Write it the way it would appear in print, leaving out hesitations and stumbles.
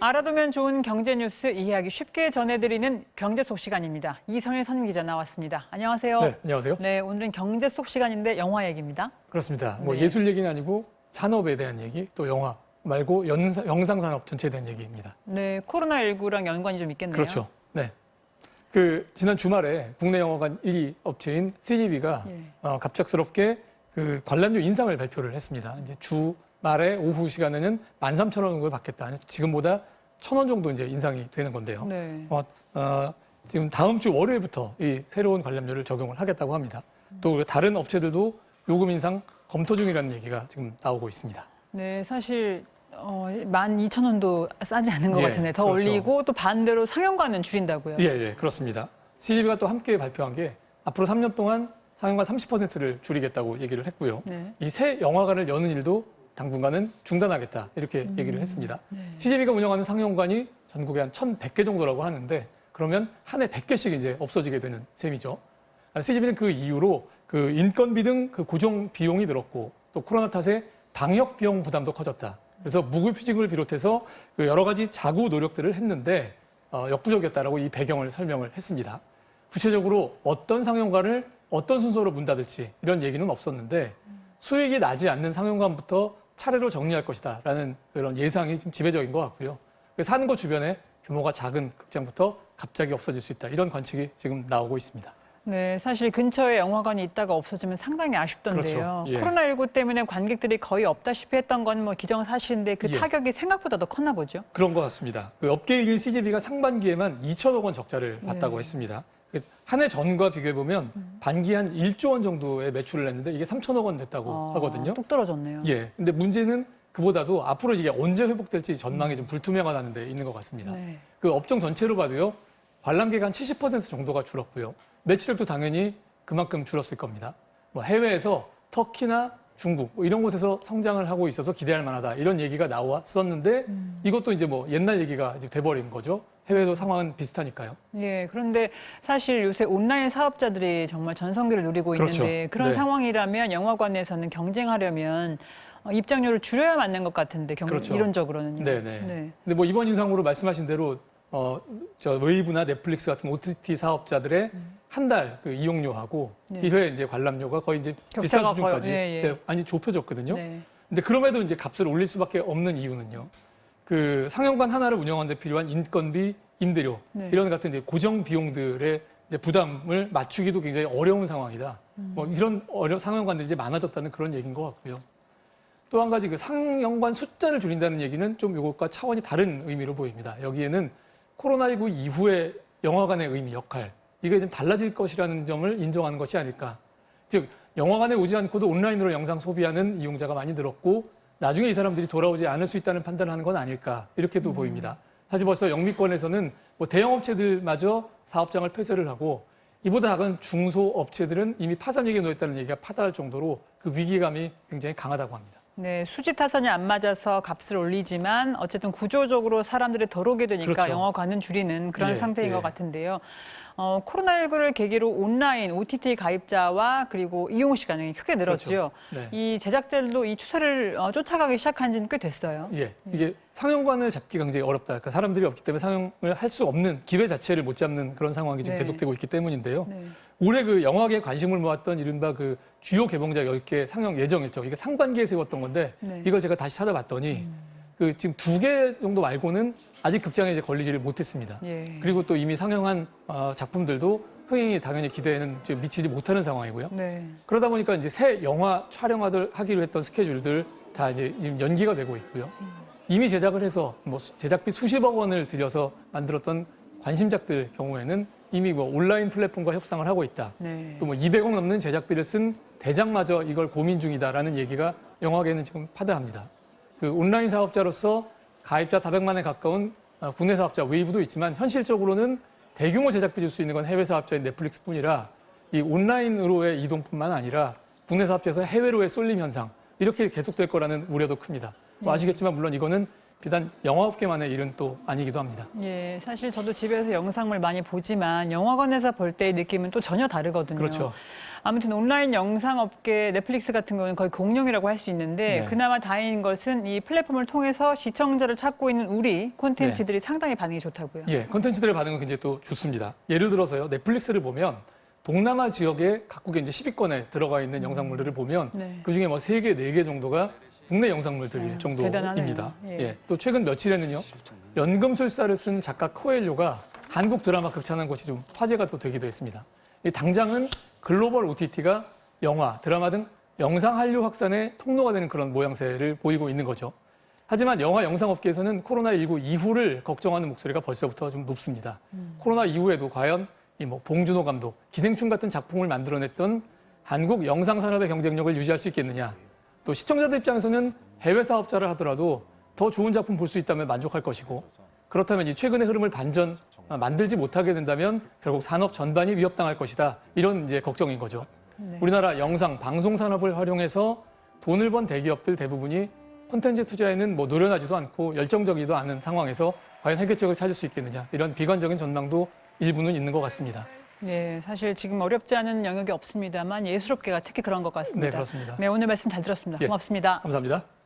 알아두면 좋은 경제 뉴스 이해하기 쉽게 전해드리는 경제 속 시간입니다. 이선일 선임기자 나왔습니다. 안녕하세요. 네, 안녕하세요. 네, 오늘은 경제 속 시간인데 영화 얘기입니다. 그렇습니다. 뭐 네. 예술 얘기는 아니고 산업에 대한 얘기, 또 영화 말고 영상 산업 전체에 대한 얘기입니다. 네, 코로나19랑 연관이 좀 있겠네요. 그렇죠. 네. 지난 주말에 국내 영화관 1위 업체인 CGV가 갑작스럽게 관람료 인상을 발표를 했습니다. 이제 주말에 오후 시간에는 13,000원 정도를 받겠다. 지금보다 1,000원 정도 이제 인상이 되는 건데요. 네. 지금 다음 주 월요일부터 이 새로운 관람료를 적용을 하겠다고 합니다. 또 다른 업체들도 요금 인상 검토 중이라는 얘기가 지금 나오고 있습니다. 네, 사실 12,000원도 싸지 않은 것 예, 같은데 더 그렇죠. 올리고 또 반대로 상영관은 줄인다고요. 예, 그렇습니다. CGV가 또 함께 발표한 게 앞으로 3년 동안 상영관 30%를 줄이겠다고 얘기를 했고요. 네. 이 새 영화관을 여는 일도 당분간은 중단하겠다 이렇게 얘기를 했습니다. 네. CGV가 운영하는 상영관이 전국에 한 1,100개 정도라고 하는데 그러면 한 해 100개씩 이제 없어지게 되는 셈이죠. CGV는 그 이후로 인건비 등 고정 비용이 늘었고 또 코로나 탓에 방역 비용 부담도 커졌다. 그래서 무급휴직을 비롯해서 여러 가지 자구 노력들을 했는데 역부족이었다라고 이 배경을 설명을 했습니다. 구체적으로 어떤 상영관을 어떤 순서로 문 닫을지 이런 얘기는 없었는데 수익이 나지 않는 상영관부터 차례로 정리할 것이다라는 그런 예상이 지금 지배적인 것 같고요. 사는 것 주변에 규모가 작은 극장부터 갑자기 없어질 수 있다. 이런 관측이 지금 나오고 있습니다. 네, 사실 근처에 영화관이 있다가 없어지면 상당히 아쉽던데요. 그렇죠. 예. 코로나19 때문에 관객들이 거의 없다시피 했던 건 뭐 기정사실인데 그 예. 타격이 생각보다 더 컸나 보죠. 그런 것 같습니다. 업계일인 CGV가 상반기에만 2천억 원 적자를 봤다고 했습니다. 한 해 전과 비교해보면 반기 한 1조 원 정도의 매출을 냈는데 이게 3천억 원 됐다고 하거든요. 뚝 떨어졌네요. 예. 근데 문제는 그보다도 앞으로 이게 언제 회복될지 전망이 좀 불투명하다는 데 있는 것 같습니다. 네. 업종 전체로 봐도요. 관람객 한 70% 정도가 줄었고요. 매출액도 당연히 그만큼 줄었을 겁니다. 해외에서 터키나 중국 이런 곳에서 성장을 하고 있어서 기대할 만하다 이런 얘기가 나왔었는데 이것도 이제 옛날 얘기가 이제 돼버린 거죠. 해외도 상황은 비슷하니까요. 예, 그런데 사실 요새 온라인 사업자들이 정말 전성기를 누리고 그렇죠. 있는데 그런 네. 상황이라면 영화관에서는 경쟁하려면 입장료를 줄여야 맞는 것 같은데 그렇죠. 이론적으로는요. 네네. 네. 근데 이번 인상으로 말씀하신 대로 웨이브나 넷플릭스 같은 OTT 사업자들의 한 달 이용료하고 네. 1회 이제 관람료가 거의 이제 비싼 격차가 수준까지 거의, 많이 좁혀졌거든요. 네. 근데 그럼에도 이제 값을 올릴 수밖에 없는 이유는요. 상영관 하나를 운영하는 데 필요한 인건비, 임대료 네. 이런 같은 이제 고정 비용들의 이제 부담을 맞추기도 굉장히 어려운 상황이다. 이런 상영관들이 이제 많아졌다는 그런 얘기인 것 같고요. 또 한 가지 상영관 숫자를 줄인다는 얘기는 좀 이것과 차원이 다른 의미로 보입니다. 여기에는 코로나19 이후의 영화관의 의미, 역할 이게 좀 달라질 것이라는 점을 인정하는 것이 아닐까. 즉 영화관에 오지 않고도 온라인으로 영상 소비하는 이용자가 많이 늘었고 나중에 이 사람들이 돌아오지 않을 수 있다는 판단을 하는 건 아닐까 이렇게도 보입니다. 사실 벌써 영미권에서는 대형 업체들마저 사업장을 폐쇄를 하고 이보다 작은 중소업체들은 이미 파산 위기에 놓였다는 얘기가 파다할 정도로 그 위기감이 굉장히 강하다고 합니다. 네, 수지 타산이 안 맞아서 값을 올리지만 어쨌든 구조적으로 사람들이 덜 오게 되니까 그렇죠. 영화관은 줄이는 그런 예, 상태인 예. 것 같은데요. 코로나19를 계기로 온라인 OTT 가입자와 그리고 이용 시간이 크게 늘었죠. 그렇죠. 네. 이 제작자들도 이 추세를 쫓아가기 시작한 지는 꽤 됐어요. 예, 이게 상영관을 잡기가 굉장히 어렵다. 그러니까 사람들이 없기 때문에 상영을 할 수 없는 기회 자체를 못 잡는 그런 상황이 지금 네. 계속되고 있기 때문인데요. 네. 올해 영화계에 관심을 모았던 이른바 주요 개봉작 10개 상영 예정 일정 이게 상반기에 세웠던 건데 네. 이걸 제가 다시 찾아봤더니 지금 2개 정도 말고는 아직 극장에 이제 걸리지를 못했습니다. 예. 그리고 또 이미 상영한 작품들도 흥행이 당연히 기대에는 지금 미치지 못하는 상황이고요. 네. 그러다 보니까 이제 새 영화 하기로 했던 스케줄들 다 이제 지금 연기가 되고 있고요. 이미 제작을 해서 제작비 수십억 원을 들여서 만들었던 관심작들 경우에는 이미 온라인 플랫폼과 협상을 하고 있다. 네. 또 200억 넘는 제작비를 쓴 대작마저 이걸 고민 중이다라는 얘기가 영화계는 지금 파다합니다. 온라인 사업자로서 가입자 400만에 가까운 국내 사업자 웨이브도 있지만 현실적으로는 대규모 제작비 줄 수 있는 건 해외 사업자인 넷플릭스뿐이라 이 온라인으로의 이동뿐만 아니라 국내 사업자에서 해외로의 쏠림 현상 이렇게 계속될 거라는 우려도 큽니다. 아시겠지만 물론 이거는 비단 영화업계만의 일은 또 아니기도 합니다. 예, 사실 저도 집에서 영상물 많이 보지만 영화관에서 볼 때의 느낌은 또 전혀 다르거든요. 그렇죠. 아무튼 온라인 영상 업계 넷플릭스 같은 경우는 거의 공룡이라고 할 수 있는데 네. 그나마 다행인 것은 이 플랫폼을 통해서 시청자를 찾고 있는 우리 콘텐츠들이 상당히 반응이 좋다고요. 예, 콘텐츠들의 반응은 굉장히 또 좋습니다. 예를 들어서요, 넷플릭스를 보면 동남아 지역의 각국의 이제 10위권에 들어가 있는 영상물들을 보면 네. 그 중에 뭐 3개, 4개 정도가 국내 영상물들일 정도입니다. 대단하네요. 예. 예, 또 최근 며칠에는요, 연금술사를 쓴 작가 코엘료가 한국 드라마 극찬한 것이 좀 화제가 또 되기도 했습니다. 이 당장은 글로벌 OTT가 영화, 드라마 등 영상 한류 확산의 통로가 되는 그런 모양새를 보이고 있는 거죠. 하지만 영화 영상업계에서는 코로나19 이후를 걱정하는 목소리가 벌써부터 좀 높습니다. 코로나 이후에도 과연 이 뭐 봉준호 감독, 기생충 같은 작품을 만들어냈던 한국 영상 산업의 경쟁력을 유지할 수 있겠느냐. 또 시청자들 입장에서는 해외 사업자를 하더라도 더 좋은 작품 볼 수 있다면 만족할 것이고, 그렇다면 이 최근의 흐름을 만들지 못하게 된다면 결국 산업 전반이 위협당할 것이다. 이런 이제 걱정인 거죠. 네. 우리나라 영상, 방송 산업을 활용해서 돈을 번 대기업들 대부분이 콘텐츠 투자에는 뭐 노련하지도 않고 열정적이지도 않은 상황에서 과연 해결책을 찾을 수 있겠느냐. 이런 비관적인 전망도 일부는 있는 것 같습니다. 네, 사실 지금 어렵지 않은 영역이 없습니다만 예술업계가 특히 그런 것 같습니다. 네, 그렇습니다. 네, 오늘 말씀 잘 들었습니다. 예. 고맙습니다. 감사합니다.